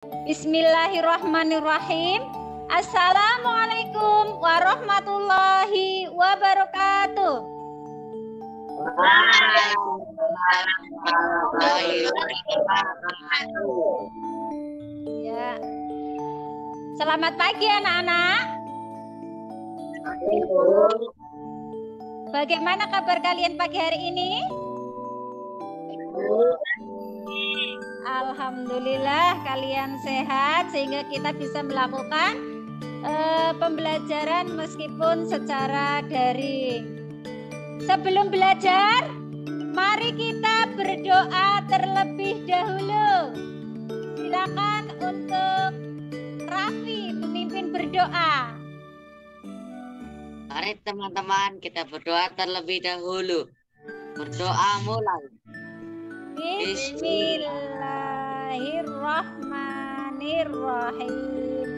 Bismillahirrahmanirrahim. Assalamualaikum warahmatullahi wabarakatuh. Ya. Selamat pagi anak-anak. Bagaimana kabar kalian pagi hari ini? Alhamdulillah kalian sehat sehingga kita bisa melakukan pembelajaran meskipun secara daring. Sebelum belajar, mari kita berdoa terlebih dahulu. Silakan untuk Raffi pemimpin berdoa. Mari teman-teman kita berdoa terlebih dahulu. Berdoa mulai. Bismillahirrahmanirrahim.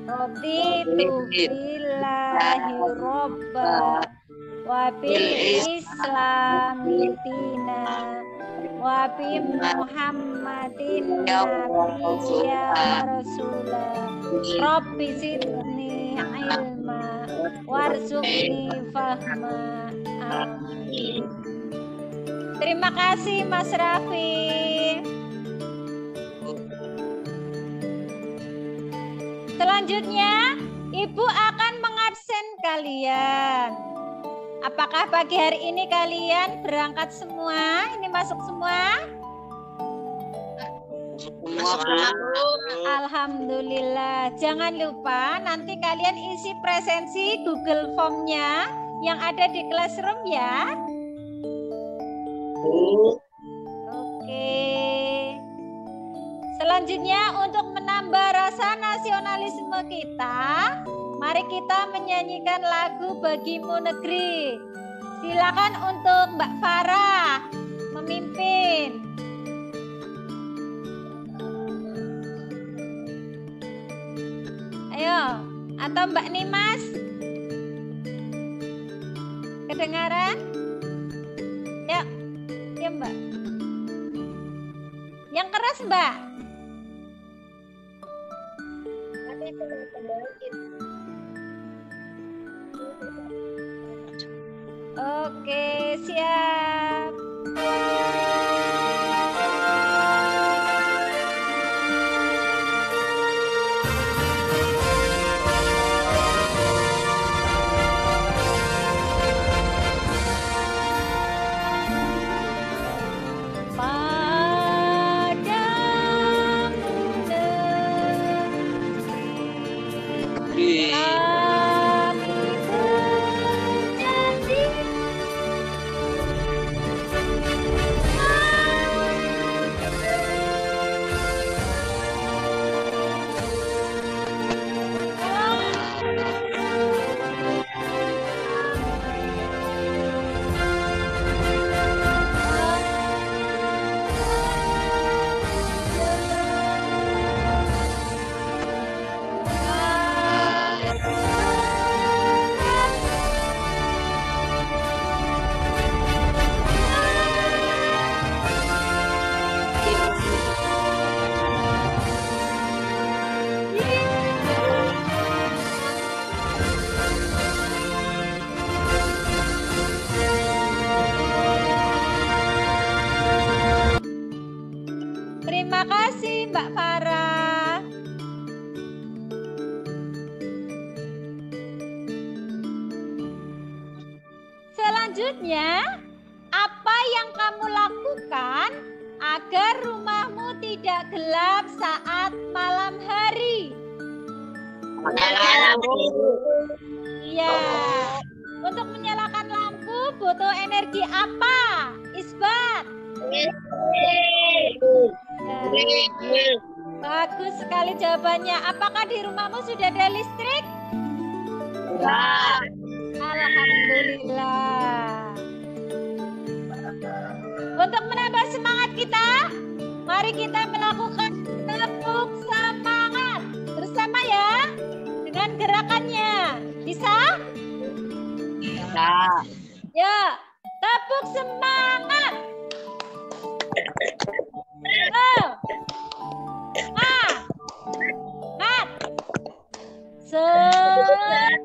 Raditu billahi robba wa bil islami dina wa bi muhammadin nabiyya rasulah rabbi zidni ilma warzuqni fahma. Amin. Terima kasih Mas Raffi. Selanjutnya, Ibu akan mengabsen kalian. Apakah pagi hari ini kalian berangkat semua? Ini masuk semua? Alhamdulillah. Jangan lupa nanti kalian isi presensi Google Form-nya yang ada di Classroom ya. Oke. Selanjutnya untuk menambah rasa nasionalisme kita, mari kita menyanyikan lagu Bagimu Negeri. Silakan untuk Mbak Farah memimpin. Ayo, atau Mbak Nimas? Kedengaran? Ya, ya Mbak. Yang keras Mbak. Oke, siap. Terima kasih Mbak Farah. Selanjutnya, apa yang kamu lakukan agar rumahmu tidak gelap saat malam hari? Iya. Untuk menyalakan lampu butuh energi apa? Isbat. Bagus sekali jawabannya. Apakah di rumahmu sudah ada listrik? Ya. Alhamdulillah. Untuk menambah semangat kita, mari kita melakukan tepuk semangat bersama ya dengan gerakannya. Bisa? Bisa. Ya, tepuk semangat. Oh. Ah. Semangat.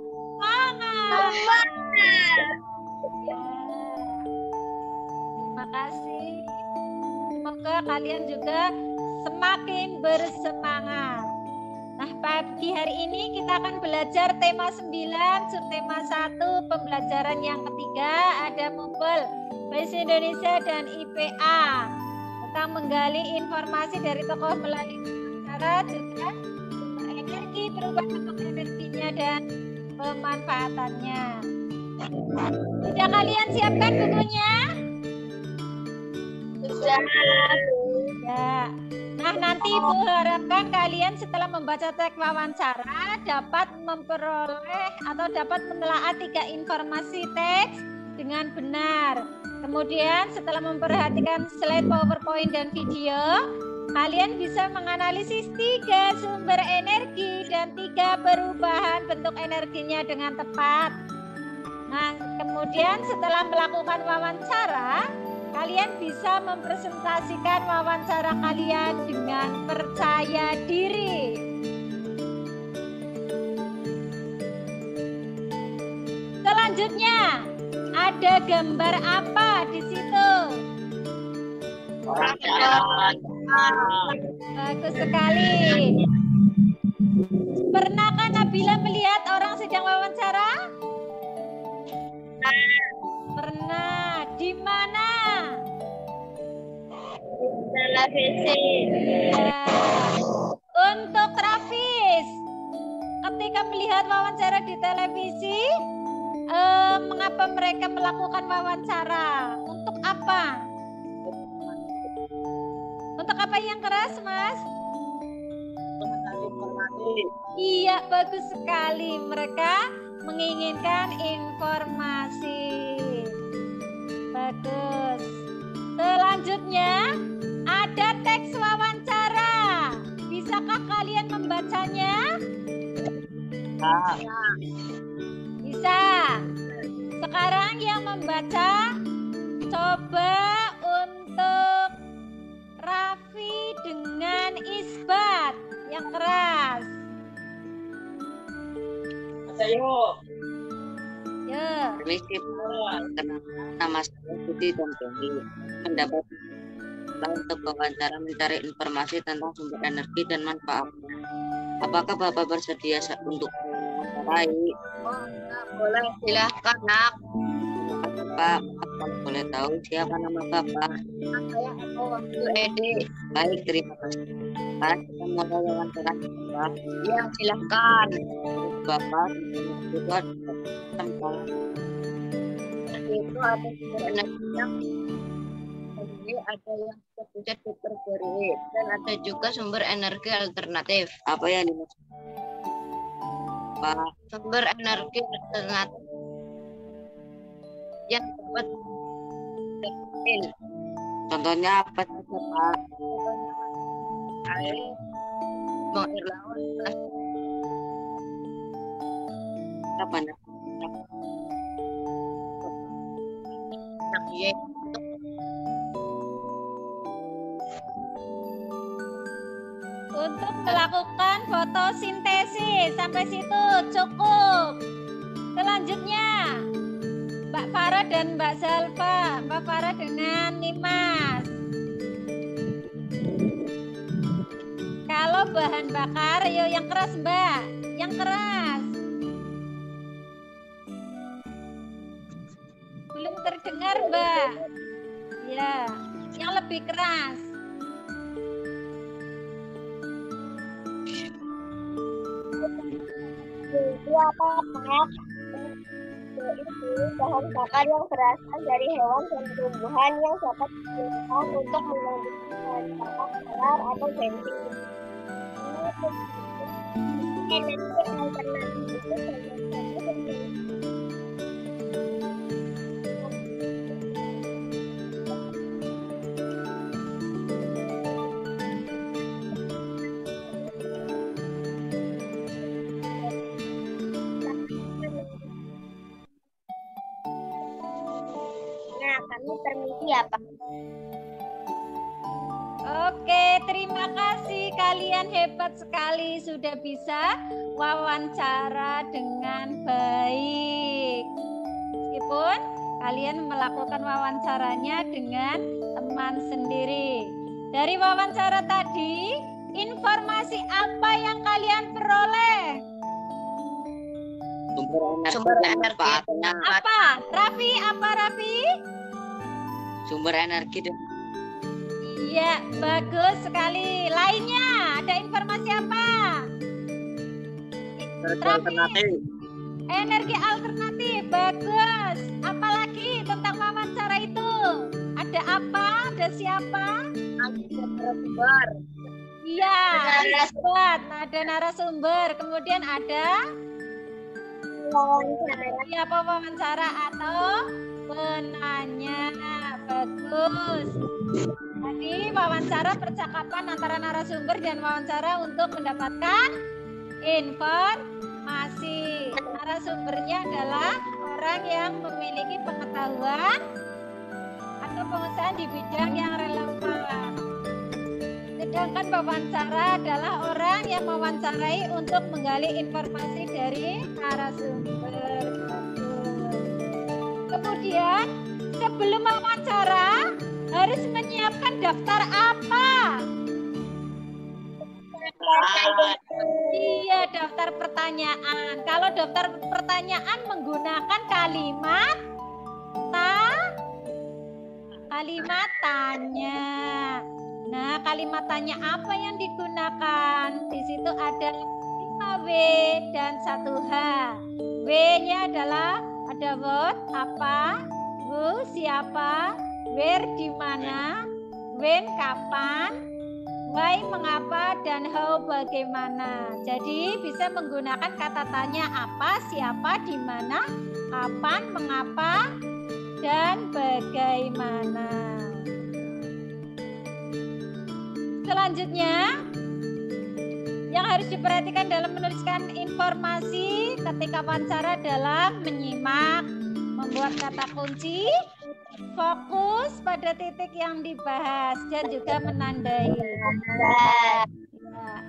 Ya. Terima kasih. Semoga kalian juga semakin bersemangat. Nah, pagi hari ini kita akan belajar tema 9, subtema 1, pembelajaran yang ketiga ada Mumpul Bahasa Indonesia dan IPA tentang menggali informasi dari tokoh melalui cara juga sumber energi, perubahan bentuk energinya dan pemanfaatannya. Sudah kalian siapkan bukunya? Sudah. Ya. Nah, nanti Ibu harapkan kalian setelah membaca teks wawancara dapat memperoleh atau dapat menelaah 3 informasi teks dengan benar. Kemudian setelah memperhatikan slide PowerPoint dan video, kalian bisa menganalisis 3 sumber energi dan 3 perubahan bentuk energinya dengan tepat. Nah, kemudian setelah melakukan wawancara, kalian bisa mempresentasikan wawancara kalian dengan percaya diri. Selanjutnya, ada gambar apa di situ? Bagus sekali. Pernahkah Nabila melihat orang sedang wawancara? Pernah. Di mana? Televisi. Ya. Untuk Rafis, ketika melihat wawancara di televisi, mengapa mereka melakukan wawancara? Untuk apa? Untuk apa yang keras, Mas? Iya, bagus sekali. Mereka menginginkan informasi. Bagus. Selanjutnya ada teks wawancara. Bisakah kalian membacanya? Bisa. Sekarang yang membaca coba untuk Raffi dengan isbat yang keras. Ayo. Ya. Permisi, nama saya Budi dan Dewi. Mendapat untuk wawancara mencari informasi tentang sumber energi dan manfaatnya. Apakah Bapak bersedia untuk mewawancarai? Boleh, silahkan, Nak. Pak, kalau boleh tahu siapa nama Bapak? Saya Eko Waktu Edi. Baik, terima kasih. Sekarang kita mulai wawancara Bapak. Ya, silahkan. Bapak juga tentang Itu ada sumber energi yang ada yang terpusat di pergeri dan ada juga sumber energi alternatif. apa yang dimaksud Pak? Sumber energi alternatif yang dapat terpil. Contohnya apa saja Pak? Air, air laut, Kita banyak plastik, Untuk melakukan fotosintesis sampai situ cukup. Selanjutnya Mbak Farah dan Mbak Zalfa. Mbak Farah dengan Nimas. Kalau bahan bakar, yuk yang keras Mbak, yang keras. Belum terdengar Mbak. Ya, yang lebih keras. itu bahan bakar yang berasal dari hewan dan tumbuhan yang dapat digunakan untuk melanjutkan bahan bakar solar atau bensin. Energi alternatif itu Oh, Oke, terima kasih. Kalian hebat sekali sudah bisa wawancara dengan baik. Meskipun kalian melakukan wawancaranya dengan teman sendiri. Dari wawancara tadi, informasi apa yang kalian peroleh? Sumber energi dan manfaatnya. Apa? Raffi, apa Raffi? Sumber energi dan Iya, bagus sekali. Lainnya, ada informasi apa? alternatif. Energi alternatif, bagus. Apalagi tentang wawancara itu? Ada apa? Ada siapa? Narasumber. Iya, hebat. Ada narasumber. Kemudian ada siapa wawancara atau penanya. Bagus. Tadi wawancara percakapan antara narasumber dan wawancara untuk mendapatkan informasi. Narasumbernya adalah orang yang memiliki pengetahuan atau pengusahaan di bidang yang relevan. Sedangkan wawancara adalah orang yang mewawancarai untuk menggali informasi dari narasumber. Kemudian sebelum wawancara harus menyiapkan daftar apa? Iya, daftar pertanyaan. Kalau daftar pertanyaan menggunakan kalimat tanya. Nah, kalimat tanya apa yang digunakan? Di situ ada 5W dan 1H. W-nya adalah ada what, apa, who, siapa, where, di mana, when, kapan, why, mengapa, dan how, bagaimana. Jadi bisa menggunakan kata tanya apa, siapa, di mana, kapan, mengapa, dan bagaimana. Selanjutnya, yang harus diperhatikan dalam menuliskan informasi ketika wawancara adalah menyimak, membuat kata kunci, fokus pada titik yang dibahas, dan juga menandai. Ya.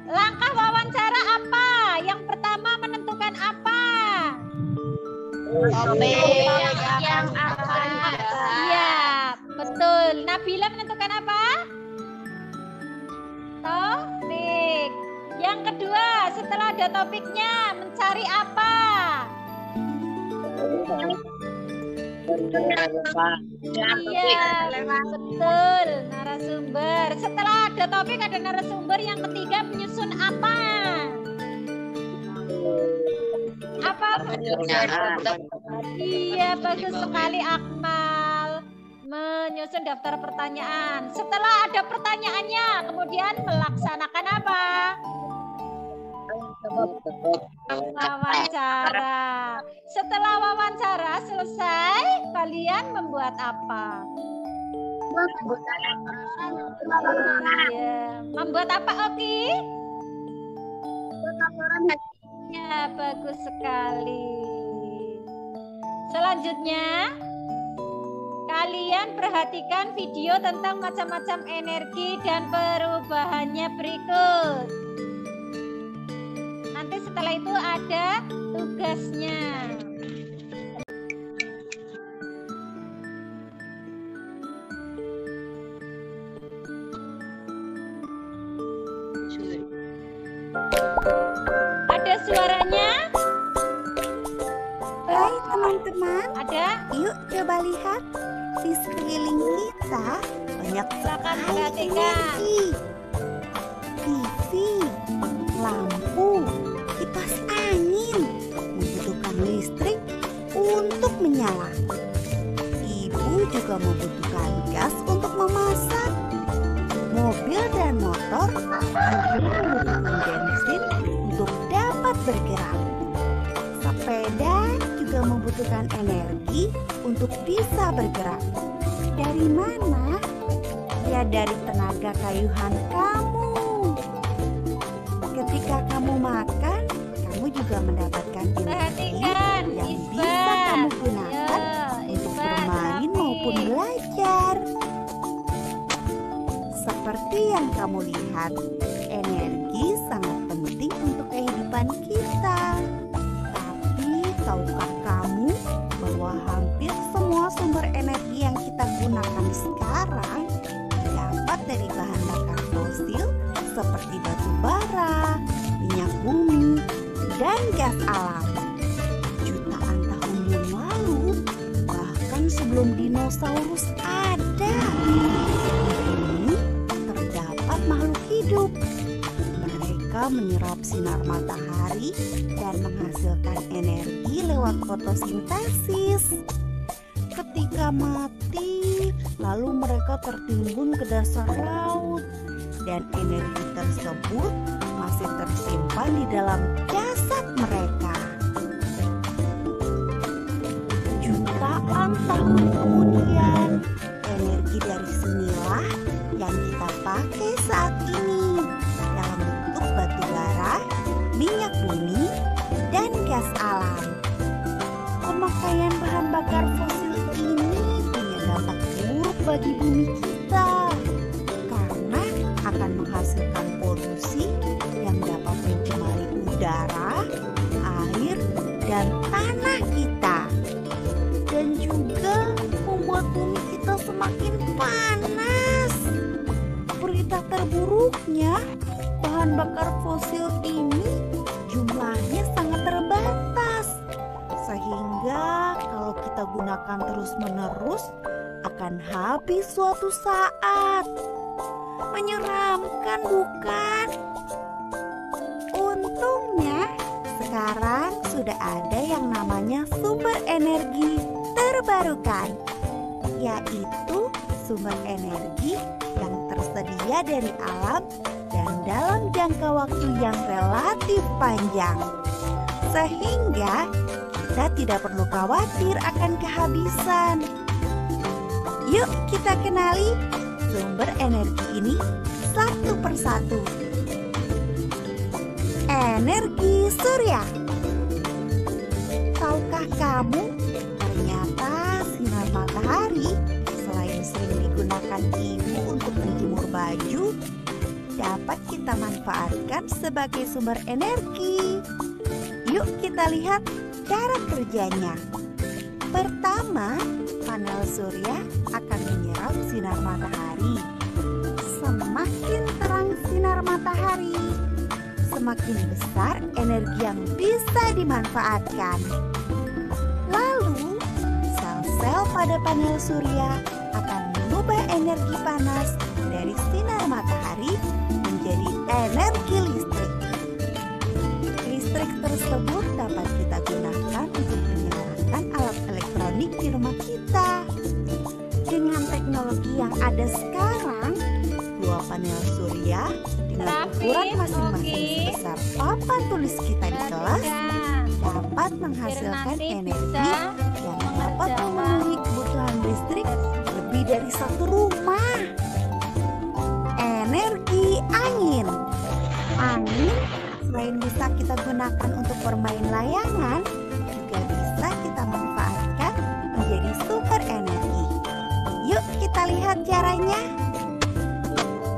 Langkah wawancara apa? Yang pertama menentukan apa? yang akan Iya, betul. Nabila menentukan apa? Topik. Yang kedua, setelah ada topiknya, mencari apa? Iya, betul. Narasumber. Setelah ada topik, ada narasumber. Yang ketiga, menyusun apa? Apa? Iya, bagus sekali Akmal. Menyusun daftar pertanyaan. Setelah ada pertanyaannya, kemudian melaksanakan apa? Wawancara. Setelah wawancara selesai, kalian membuat apa? Iya. Membuat apa, Oki? Ya, bagus sekali. Selanjutnya, kalian perhatikan video tentang macam-macam energi dan perubahannya berikut. Nanti setelah itu ada tugasnya. Ada suaranya? Hai teman-teman, Ada? yuk coba lihat di sekeliling kita banyak Silakan sekali perhatikan. energi. TV, lampu, kipas angin membutuhkan listrik untuk menyala. Ibu juga membutuhkan gas untuk memasak. Mobil dan motor membutuhkan bensin untuk dapat bergerak. Sepeda juga membutuhkan energi untuk bisa bergerak. Dari mana? Ya dari tenaga kayuhan kamu. Ketika kamu makan, kamu juga mendapatkan energi Perhatikan, yang Isbat. bisa kamu gunakan Ya, untuk Isbat, bermain Raffi. maupun belajar. Seperti yang kamu lihat, energi sangat penting untuk kehidupan kita. Tapi tahukah kamu bahwa hampir semua sumber energi yang kita gunakan sekarang dapat dari bahan bakar fosil seperti batu bara, minyak bumi, dan gas alam. Jutaan tahun yang lalu, bahkan sebelum dinosaurus ada, ini terdapat makhluk hidup. Mereka menyerap sinar matahari dan menghasilkan energi lewat fotosintesis. Ketika mati, lalu mereka tertimbun ke dasar laut, dan energi tersebut masih tersimpan di dalam jasad mereka. Jutaan tahun kemudian, energi dari sinilah yang kita pakai saat ini dalam bentuk batu bara, minyak bumi, dan gas alam. Pemakaian bahan bakar fosil ini punya dampak buruk bagi bumi kita karena akan menghasilkan polusi yang dapat mencemari udara, air, dan tanah kita, dan juga membuat bumi kita semakin panas. Berita terburuknya, bahan bakar fosil ini jumlahnya sangat terbatas, sehingga kalau kita gunakan terus-menerus akan habis suatu saat. Menyeramkan, bukan? Untungnya sekarang sudah ada yang namanya sumber energi terbarukan, yaitu sumber energi yang tersedia dari alam dan dalam jangka waktu yang relatif panjang, sehingga kita tidak perlu khawatir akan kehabisan. Yuk kita kenali sumber energi ini satu persatu. Energi surya. Tahukah kamu, ternyata sinar matahari selain sering digunakan ibu untuk menjemur baju, dapat kita manfaatkan sebagai sumber energi. Yuk kita lihat cara kerjanya. Pertama, panel surya akan menyerap sinar matahari. Semakin terang sinar matahari, semakin besar energi yang bisa dimanfaatkan. Lalu, sel-sel pada panel surya akan mengubah energi panas dari sinar matahari menjadi energi listrik. Listrik tersebut dapat kita gunakan untuk menyalakan alat elektronik di rumah kita. Dengan teknologi yang ada sekarang, dua panel surya dengan ukuran masing-masing sebesar papan tulis kita di kelas dapat menghasilkan energi yang dapat memenuhi kebutuhan listrik lebih dari satu rumah. Energi angin. Angin selain bisa kita gunakan untuk bermain layangan, juga bisa kita manfaatkan menjadi sumber energi. Yuk kita lihat caranya.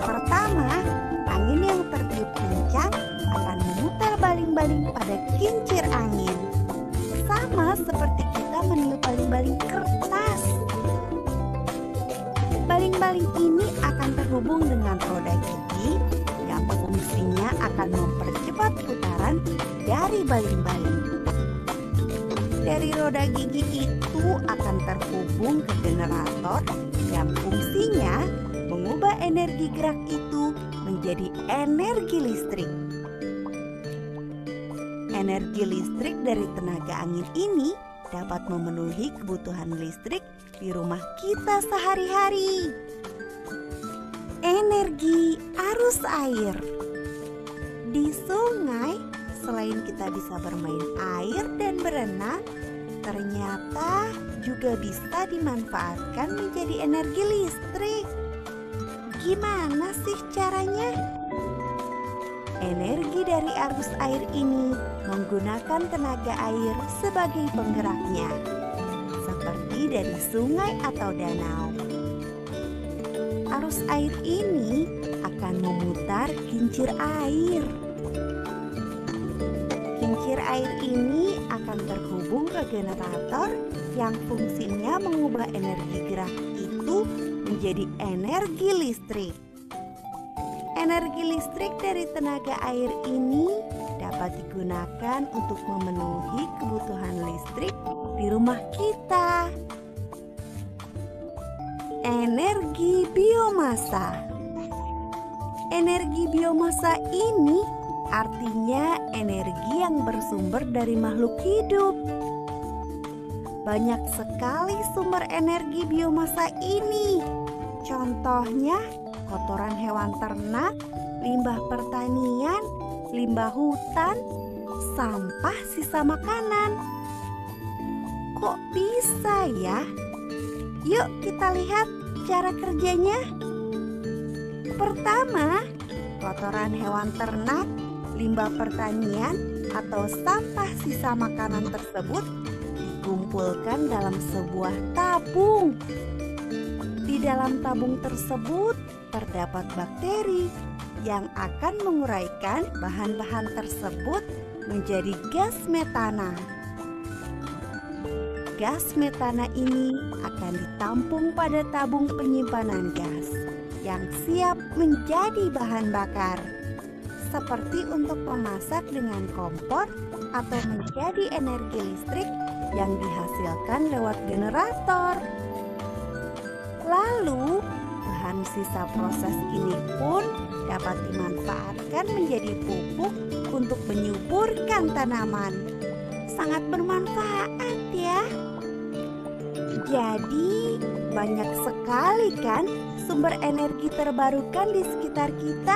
Pertama, angin yang tertiup kencang akan memutar baling-baling pada kincir angin, sama seperti kita meniup baling-baling kertas. Baling-baling ini akan terhubung dengan roda gigi yang fungsinya akan mempercepat putaran dari baling-baling. Dari roda gigi itu akan terhubung ke generator yang fungsinya mengubah energi gerak itu menjadi energi listrik. Energi listrik dari tenaga angin ini dapat memenuhi kebutuhan listrik di rumah kita sehari-hari. Energi arus air. Di sungai, selain kita bisa bermain air dan berenang, ternyata juga bisa dimanfaatkan menjadi energi listrik. Gimana sih caranya? Energi dari arus air ini menggunakan tenaga air sebagai penggeraknya, seperti dari sungai atau danau. Arus air ini akan akan memutar kincir air. Kincir air ini akan terhubung ke generator yang fungsinya mengubah energi gerak itu menjadi energi listrik. Energi listrik dari tenaga air ini dapat digunakan untuk memenuhi kebutuhan listrik di rumah kita. Energi biomasa. Energi biomasa ini artinya energi yang bersumber dari makhluk hidup. Banyak sekali sumber energi biomasa ini. Contohnya kotoran hewan ternak, limbah pertanian, limbah hutan, sampah sisa makanan. Kok bisa ya? Yuk kita lihat cara kerjanya. Pertama, kotoran hewan ternak, limbah pertanian, atau sampah sisa makanan tersebut dikumpulkan dalam sebuah tabung. Di dalam tabung tersebut terdapat bakteri yang akan menguraikan bahan-bahan tersebut menjadi gas metana. Gas metana ini akan ditampung pada tabung penyimpanan gas yang siap menjadi bahan bakar, seperti untuk memasak dengan kompor atau menjadi energi listrik yang dihasilkan lewat generator. Lalu, bahan sisa proses ini pun dapat dimanfaatkan menjadi pupuk untuk menyuburkan tanaman. Sangat bermanfaat ya. Jadi, banyak sekali kan sumber energi terbarukan di sekitar kita.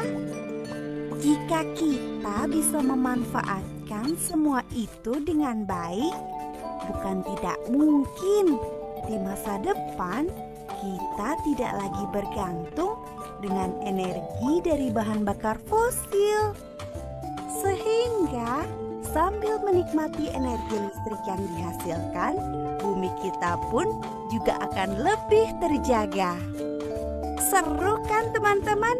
Jika kita bisa memanfaatkan semua itu dengan baik, bukan tidak mungkin di masa depan kita tidak lagi bergantung dengan energi dari bahan bakar fosil. Sehingga sambil menikmati energi listrik yang dihasilkan, bumi kita pun juga akan lebih terjaga. Seru kan teman-teman?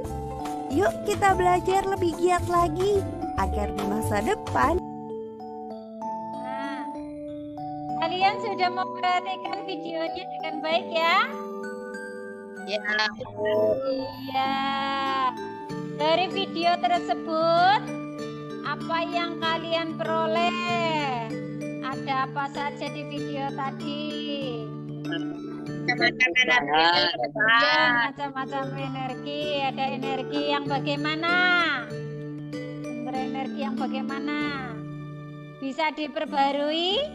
Yuk kita belajar lebih giat lagi agar di masa depan. Nah, kalian sudah memperhatikan videonya dengan baik ya? Ya. Iya. Dari video tersebut, apa yang kalian peroleh? Ada apa saja di video tadi? Ya, macam-macam energi. Ada energi yang bagaimana? Sumber energi yang bagaimana? Bisa diperbarui.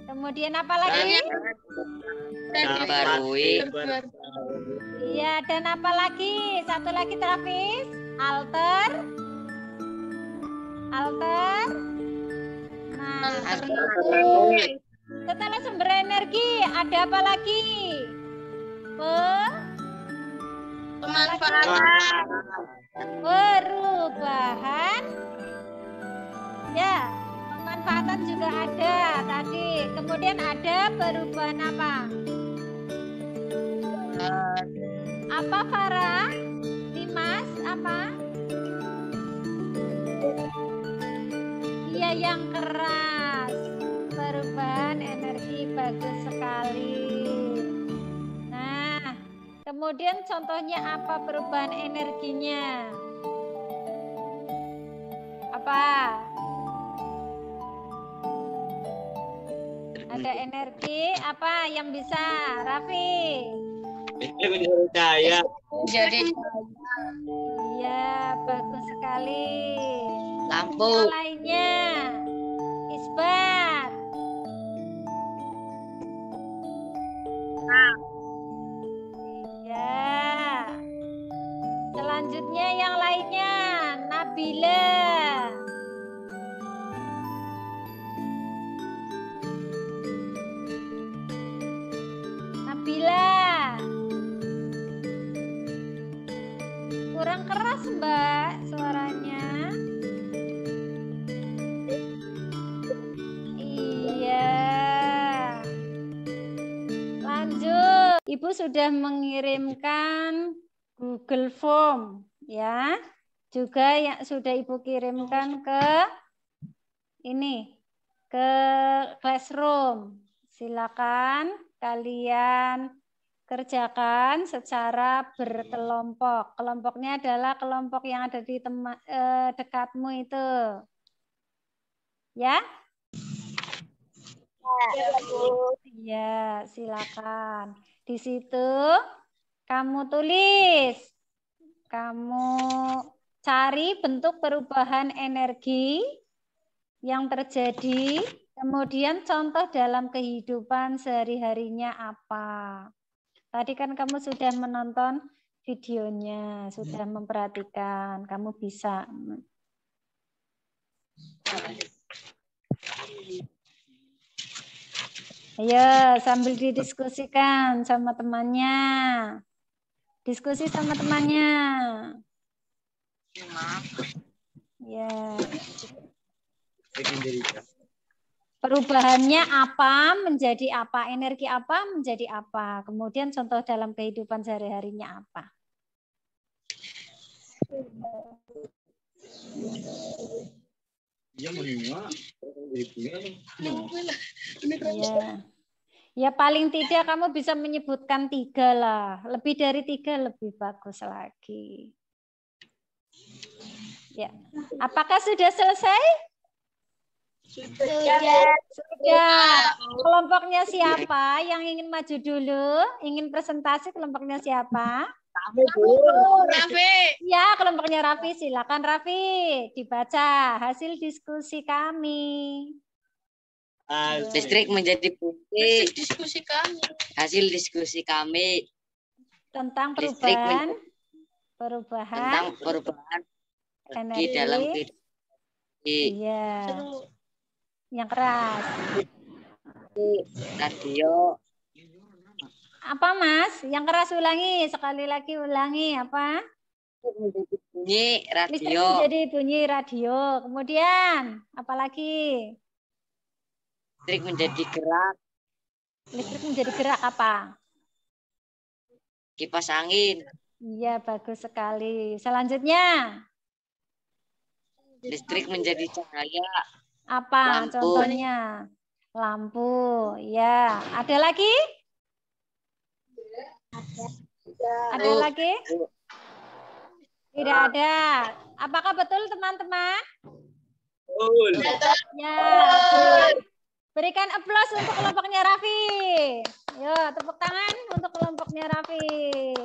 Kemudian apa lagi? Diperbarui. Iya, dan apa lagi? Satu lagi Travis. Alter. Nah, setelah sumber energi, ada apa lagi? Perubahan. Ya, pemanfaatan juga ada tadi. Kemudian ada perubahan apa? Apa Farah? Dimas, apa? Iya, yang keras. Perubahan energi bagus sekali. Nah, kemudian contohnya apa perubahan energinya? Apa? Ada energi apa yang bisa, Raffi? Jadi Iya, bagus sekali. lampu. Yang lainnya, Isbat. Iya. Selanjutnya yang lainnya, Nabila. Kurang keras Mbak suaranya. Iya. Lanjut. Ibu sudah mengirimkan Google Form ya. Juga yang sudah Ibu kirimkan ke ini, ke Classroom. Silakan kalian kerjakan secara berkelompok. Kelompoknya adalah kelompok yang ada di dekatmu itu. Ya? Ya, silakan. Di situ kamu tulis. Kamu cari bentuk perubahan energi yang terjadi, kemudian contoh dalam kehidupan sehari-harinya apa. Tadi kan kamu sudah menonton videonya, sudah memperhatikan, kamu bisa. Ayo, sambil didiskusikan sama temannya. Diskusi sama temannya. Ya. Perubahannya apa menjadi apa, energi apa menjadi apa, kemudian contoh dalam kehidupan sehari-harinya apa. Ya paling tidak kamu bisa menyebutkan 3 lah, lebih dari 3 lebih bagus lagi. Ya, apakah sudah selesai? Sudah. Kelompoknya siapa yang ingin maju dulu? Ingin presentasi, kelompoknya siapa? Raffi. Ya, kelompoknya Raffi. Silakan Raffi, dibaca hasil diskusi kami. Listrik menjadi bukti. Diskusi kami. Hasil diskusi kami Tentang Listrik perubahan tentang perubahan energi di dalam kehidupan. Iya. Yang keras. Radio. Apa Mas? Yang keras ulangi, sekali lagi ulangi apa? Bunyi Listrik radio. menjadi bunyi radio. Kemudian apa lagi? Listrik menjadi gerak. Listrik menjadi gerak apa? Kipas angin. Iya, bagus sekali. Selanjutnya. Listrik menjadi cahaya. Apa Lampu. contohnya? Lampu. Ya, ada lagi? Ada lagi? Tidak ada. Apakah betul teman-teman? Ya. Berikan aplaus untuk kelompoknya Raffi. Yo, tepuk tangan untuk kelompoknya Raffi.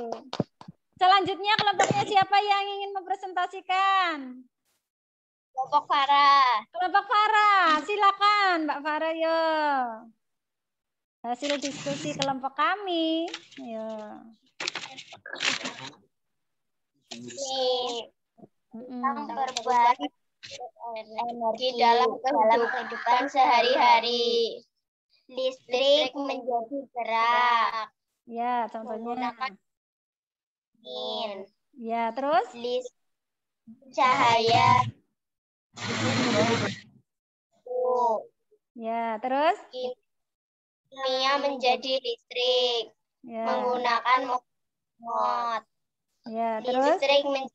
Selanjutnya kelompoknya siapa yang ingin mempresentasikan? Kelompok Farah. Kelompok Farah, silakan Mbak Farah yo. Hasil diskusi kelompok kami. Yo. Nih, tentang perubahan energi dalam kehidupan sehari-hari. Listrik menjadi gerak. Ya, contohnya. Angin. Ya, terus? Cahaya. Ya, terus? Kimia menjadi listrik. Ya. Menggunakan mot. Ya, terus? Listrik menjadi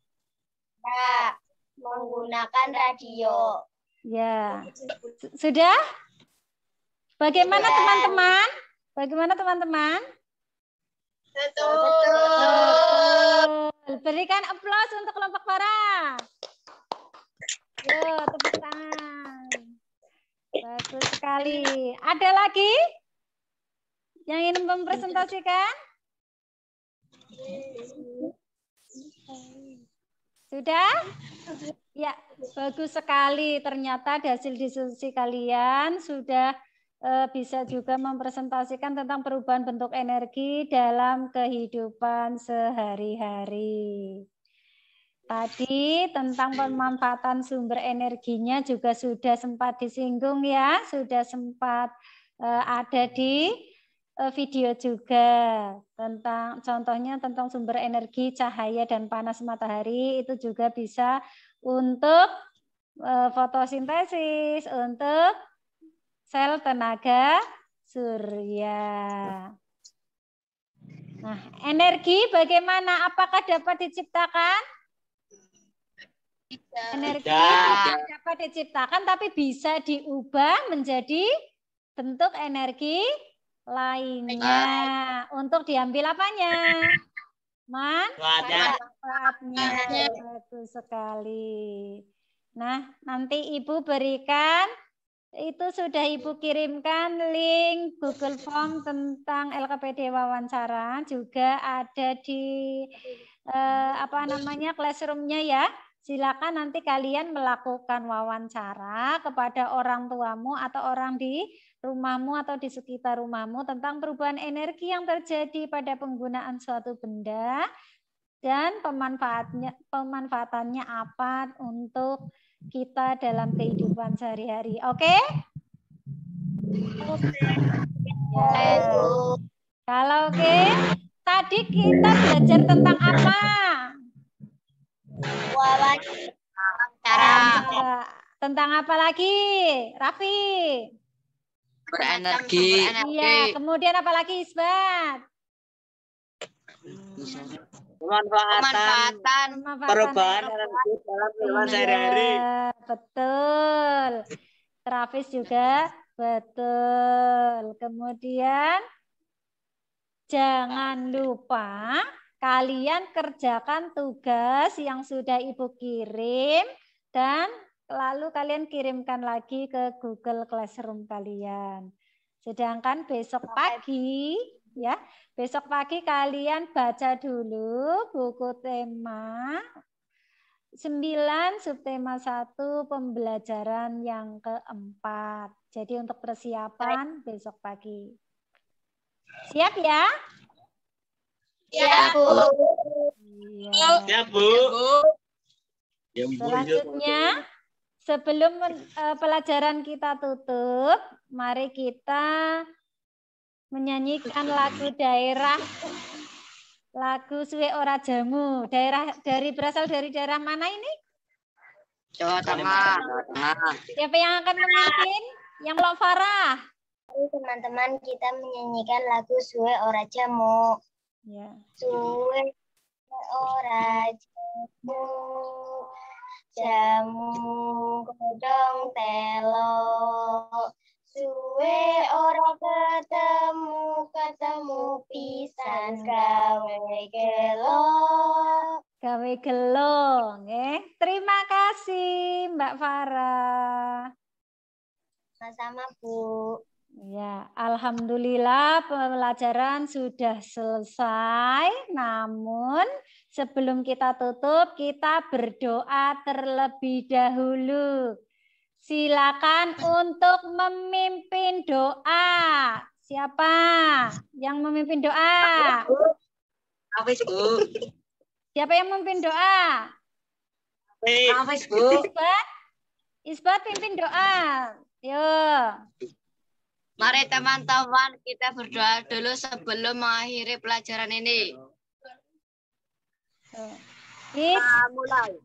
gerak. Menggunakan radio. Ya. Sudah? Bagaimana teman-teman? Bagaimana teman-teman? Betul. Berikan aplaus untuk kelompok Farah. Yo, tepuk tangan. Bagus sekali. Ada lagi yang ingin mempresentasikan? Sudah? Ya, bagus sekali. Ternyata hasil diskusi kalian sudah bisa juga mempresentasikan tentang perubahan bentuk energi dalam kehidupan sehari-hari. Tadi tentang pemanfaatan sumber energinya juga sudah sempat disinggung ya, sudah sempat ada di video juga tentang contohnya tentang sumber energi cahaya dan panas matahari itu juga bisa untuk fotosintesis, untuk sel tenaga surya. Nah, energi bagaimana? Apakah dapat diciptakan? Energi tidak dapat diciptakan tapi bisa diubah menjadi bentuk energi lainnya. Untuk diambil apanya? Manfaatnya. Bagus sekali. Nah, nanti Ibu berikan, itu sudah Ibu kirimkan link Google Form tentang LKPD wawancara, juga ada di classroom-nya ya. Silakan nanti kalian melakukan wawancara kepada orang tuamu atau orang di rumahmu atau di sekitar rumahmu tentang perubahan energi yang terjadi pada penggunaan suatu benda dan pemanfaatannya apa untuk kita dalam kehidupan sehari-hari. Oke? Ya. Kalau oke, tadi kita belajar tentang apa? Wawancara. Tentang apa lagi, Raffi? Berenergi. Iya, kemudian apa lagi, Isbat? Pemanfaatan perubahan energi dalam kehidupan sehari-hari. Betul. Travis juga betul. Kemudian jangan lupa kalian kerjakan tugas yang sudah Ibu kirim dan lalu kalian kirimkan lagi ke Google Classroom kalian. Sedangkan besok pagi ya, besok pagi kalian baca dulu buku tema 9 subtema 1 pembelajaran yang keempat. Jadi untuk persiapan besok pagi. Siap ya? Ya, Bu. Iya. Ya, Bu. Selanjutnya, sebelum pelajaran kita tutup, mari kita menyanyikan lagu daerah, lagu Suwe Ora Jamu. Berasal dari daerah mana ini? Jawa Tengah. Siapa yang akan memimpin? Yang Mbak Farah. Teman-teman, kita menyanyikan lagu Suwe Ora Jamu. Ya. Suwe ora jamu, jamu godhong telo. Suwe ora ketemu pisan gawe gelo. Gawe gelong, Terima kasih Mbak Farah. Sama-sama, Bu. Ya, alhamdulillah pelajaran sudah selesai. Namun sebelum kita tutup, kita berdoa terlebih dahulu. Silakan untuk memimpin doa. Siapa yang memimpin doa? Hafiz, Bu. Siapa yang memimpin doa? Hafiz, Bu. Isbat pimpin doa. Yo. Mari teman-teman kita berdoa dulu sebelum mengakhiri pelajaran ini. Mulai.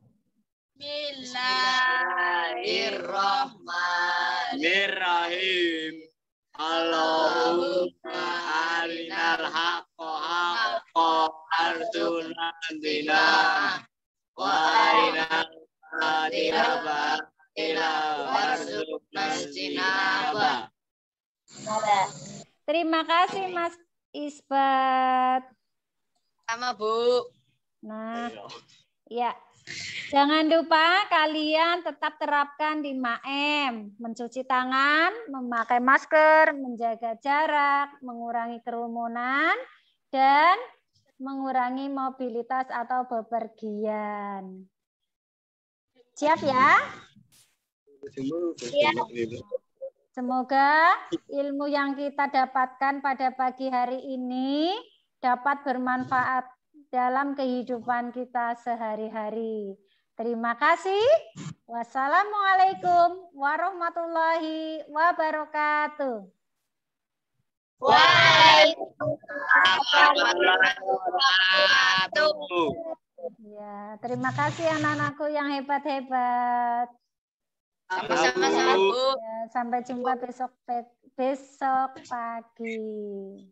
Bismillahirrahmanirrahim. Allahumma arinal haqqa haqqan warzuqna wa arinal batila batila warzuqna ijtinaba. Terima kasih Mas Isbat. Sama Bu. Nah, ya. Jangan lupa kalian tetap terapkan 5M. Mencuci tangan, memakai masker, menjaga jarak, mengurangi kerumunan, dan mengurangi mobilitas atau bepergian. Siap ya? Semoga ilmu yang kita dapatkan pada pagi hari ini dapat bermanfaat dalam kehidupan kita sehari-hari. Terima kasih. Wassalamualaikum warahmatullahi wabarakatuh. Waalaikumsalam warahmatullahi wabarakatuh. Ya, terima kasih anak-anakku yang hebat-hebat. Sama-sama, Bu. Ya, sampai jumpa besok pagi.